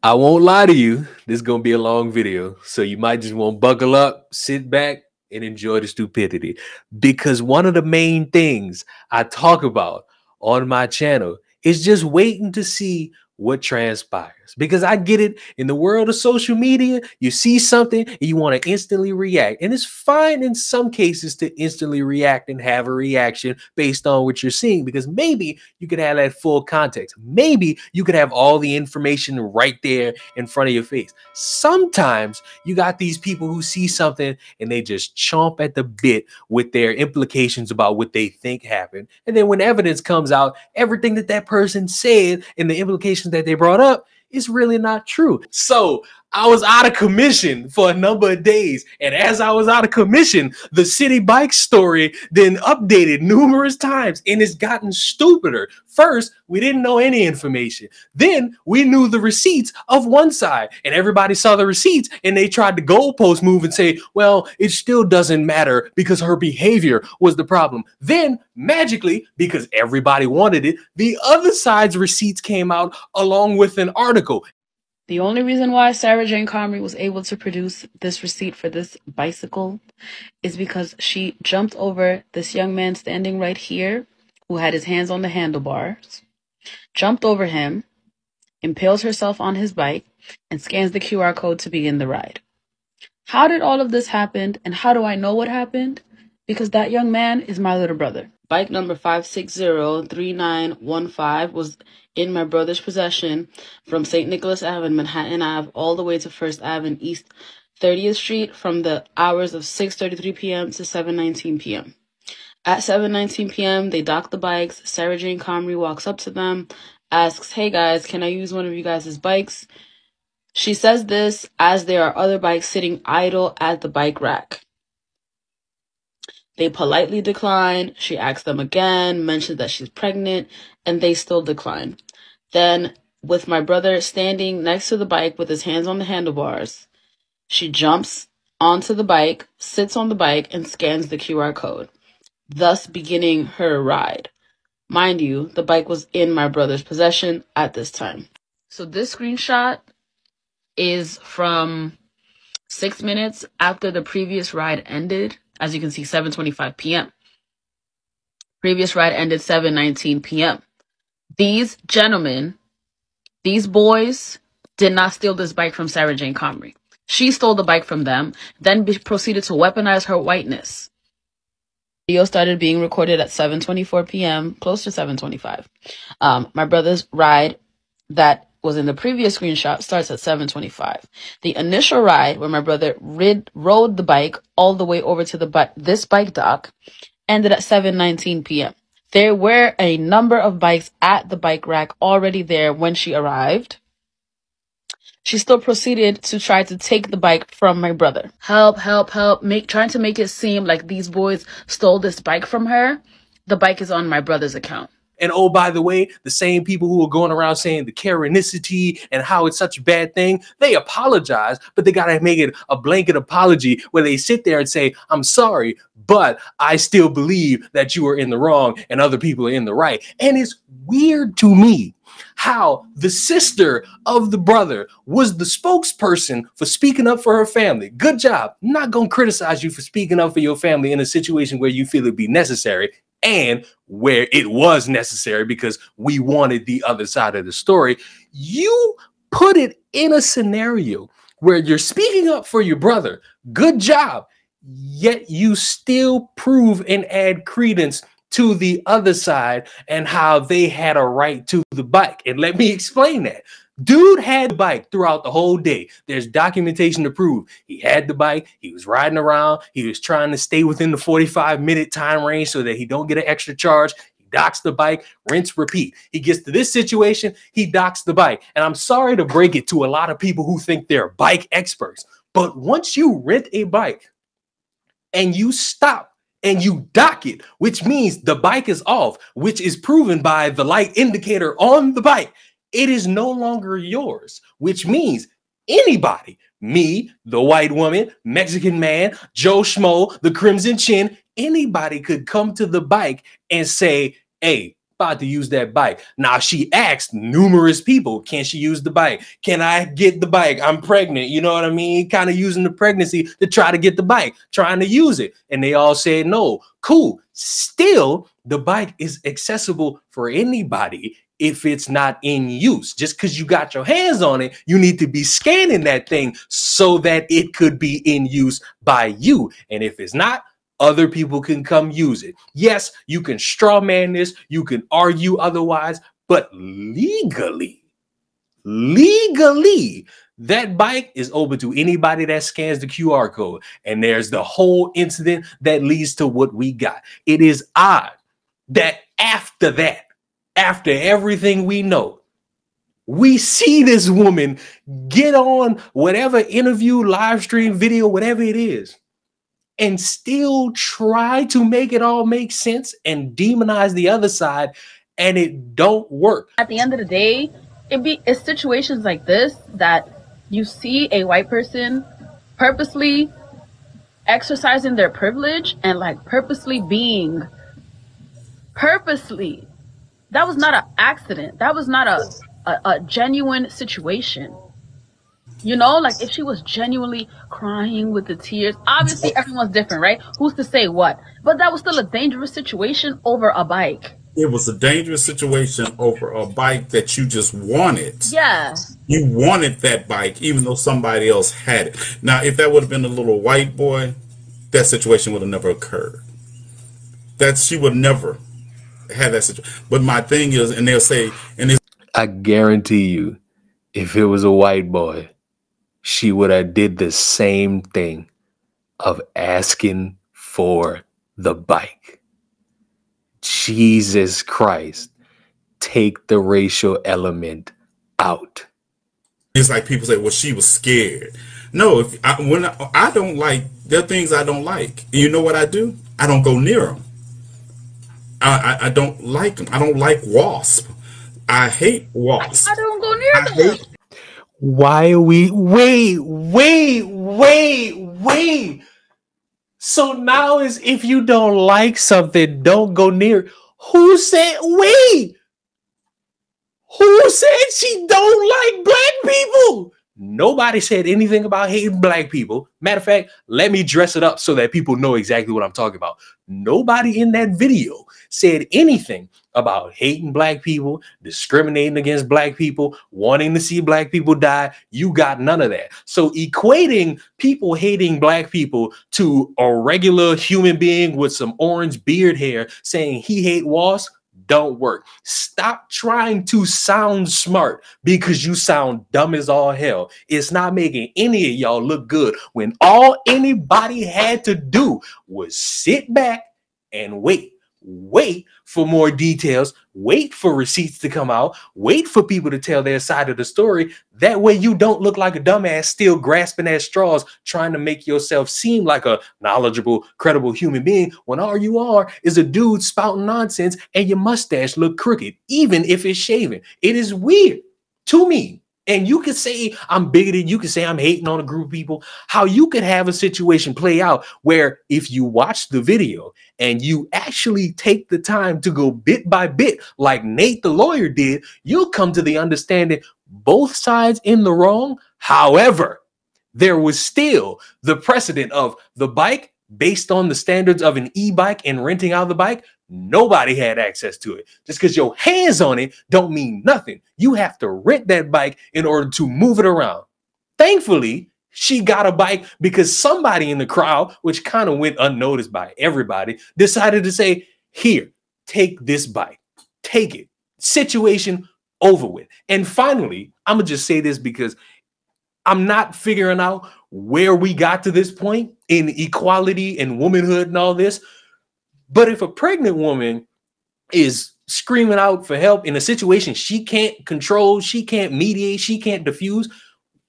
I won't lie to you. This is gonna be a long video, so you might just want to buckle up, sit back, and enjoy the stupidity. Because one of the main things I talk about on my channel is just waiting to see what transpires. Because I get it, in the world of social media, you see something and you want to instantly react. And it's fine in some cases to instantly react and have a reaction based on what you're seeing, because maybe you could have that full context. Maybe you could have all the information right there in front of your face. Sometimes you got these people who see something and they just chomp at the bit with their implications about what they think happened. And then when evidence comes out, everything that that person said and the implications that they brought up is really not true. So I was out of commission for a number of days. And as I was out of commission, the Citi bike story then updated numerous times, and it's gotten stupider. First, we didn't know any information. Then we knew the receipts of one side, and everybody saw the receipts and they tried to goalpost move and say, well, it still doesn't matter because her behavior was the problem. Then magically, because everybody wanted it, the other side's receipts came out along with an article. The only reason why Sarah Jane Comrie was able to produce this receipt for this bicycle is because she jumped over this young man standing right here who had his hands on the handlebars, jumped over him, impales herself on his bike, and scans the QR code to begin the ride. How did all of this happen, and how do I know what happened? Because that young man is my little brother. Bike number 5603915 was in my brother's possession from St. Nicholas Ave, Manhattan Ave, all the way to First Ave and East 30th Street from the hours of 6:33 p.m. to 7:19 p.m. At 7:19 p.m., they dock the bikes. Sarah Jane Comrie walks up to them, asks, hey guys, can I use one of you guys' bikes? She says this as there are other bikes sitting idle at the bike rack. They politely decline. She asks them again, mentions that she's pregnant, and they still decline. Then, with my brother standing next to the bike with his hands on the handlebars, she jumps onto the bike, sits on the bike, and scans the QR code, thus beginning her ride. Mind you, the bike was in my brother's possession at this time. So this screenshot is from 6 minutes after the previous ride ended. As you can see, 7:25 p.m. Previous ride ended 7:19 p.m. These gentlemen, these boys, did not steal this bike from Sarah Jane Comrie. She stole the bike from them, then proceeded to weaponize her whiteness. Video started being recorded at 7:24 p.m., close to 7:25. My brother's ride that was in the previous screenshot starts at 7:25. The initial ride where my brother rode the bike all the way over to this bike dock ended at 7:19 p.m. There were a number of bikes at the bike rack already there when she arrived. She still proceeded to try to take the bike from my brother. Help, help, help. Trying to make it seem like these boys stole this bike from her. The bike is on my brother's account. And oh, by the way, the same people who are going around saying the Karenicity and how it's such a bad thing, they apologize, but they got to make it a blanket apology where they sit there and say, I'm sorry, but I still believe that you are in the wrong and other people are in the right. And it's weird to me how the sister of the brother was the spokesperson for speaking up for her family. Good job. I'm not going to criticize you for speaking up for your family in a situation where you feel it'd be necessary, and where it was necessary because we wanted the other side of the story. You put it in a scenario where you're speaking up for your brother. Good job. Yet you still prove and add credence to the other side and how they had a right to the bike. And let me explain that. Dude had the bike throughout the whole day. There's documentation to prove he had the bike. He was riding around. He was trying to stay within the 45-minute time range so that he don't get an extra charge. He docks the bike, rinse, repeat. He gets to this situation, he docks the bike. And I'm sorry to break it to a lot of people who think they're bike experts, but once you rent a bike and you stop and you dock it, which means the bike is off, which is proven by the light indicator on the bike, it is no longer yours, which means anybody, me, the white woman, Mexican man, Joe Schmo, the Crimson Chin, anybody could come to the bike and say, hey, about to use that bike. Now she asked numerous people, can she use the bike? Can I get the bike? I'm pregnant. You know what I mean? Kind of using the pregnancy to try to get the bike, trying to use it. And they all said no. Cool. Still, the bike is accessible for anybody if it's not in use. Just because you got your hands on it, you need to be scanning that thing so that it could be in use by you. And if it's not, other people can come use it. Yes, you can straw man this, you can argue otherwise, but legally, that bike is open to anybody that scans the QR code. And there's the whole incident that leads to what we got. It is odd that after that, after everything we know, we see this woman get on whatever interview, live stream, video, whatever it is, and still try to make it all make sense and demonize the other side, and it don't work. At the end of the day, it's situations like this that you see a white person purposely exercising their privilege and like purposely that was not an accident. That was not a genuine situation. You know, like if she was genuinely crying with the tears, obviously everyone's different, right? Who's to say what? But that was still a dangerous situation over a bike. It was a dangerous situation over a bike that you just wanted. Yeah. You wanted that bike, even though somebody else had it. Now, if that would have been a little white boy, that situation would have never occurred. She would never have that situation. But my thing is, and they'll say, I guarantee you, if it was a white boy, she would have did the same thing of asking for the bike. Jesus Christ, take the racial element out. It's like people say, well, she was scared. No, I don't like, there are things I don't like. And you know what I do? I don't go near them. I don't like them. I don't like wasp. I hate wasp. I don't go near them. Why are we wait. So now is if you don't like something, don't go near it. Who said she don't like black people? Nobody said anything about hating black people. Matter of fact, let me dress it up so that people know exactly what I'm talking about. Nobody in that video said anything about hating black people, discriminating against black people, wanting to see black people die. You got none of that. So equating people hating black people to a regular human being with some orange beard hair saying he hate wasp don't work. Stop trying to sound smart because you sound dumb as all hell. It's not making any of y'all look good when all anybody had to do was sit back and wait for more details, wait for receipts to come out, wait for people to tell their side of the story. That way you don't look like a dumbass still grasping at straws, trying to make yourself seem like a knowledgeable, credible human being when all you are is a dude spouting nonsense and your mustache look crooked, even if it's shaven. It is weird to me. And you could say I'm bigoted. You could say I'm hating on a group of people. How you could have a situation play out where if you watch the video and you actually take the time to go bit by bit, like Nate the lawyer did, you'll come to the understanding both sides in the wrong. However, there was still the precedent of the bike based on the standards of an e-bike and renting out the bike. Nobody had access to it. Just because your hands on it don't mean nothing. You have to rent that bike in order to move it around. Thankfully, she got a bike because somebody in the crowd, which kind of went unnoticed by everybody, decided to say, here, take this bike. Take it. Situation over with. And finally, I'm going to just say this because I'm not figuring out where we got to this point in equality and womanhood and all this. But if a pregnant woman is screaming out for help in a situation she can't control, she can't mediate, she can't diffuse,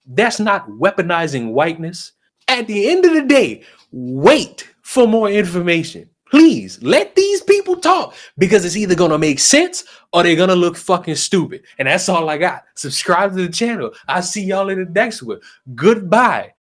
that's not weaponizing whiteness. At the end of the day, wait for more information. Please let these people talk because it's either going to make sense or they're going to look fucking stupid. And that's all I got. Subscribe to the channel. I'll see y'all in the next one. Goodbye.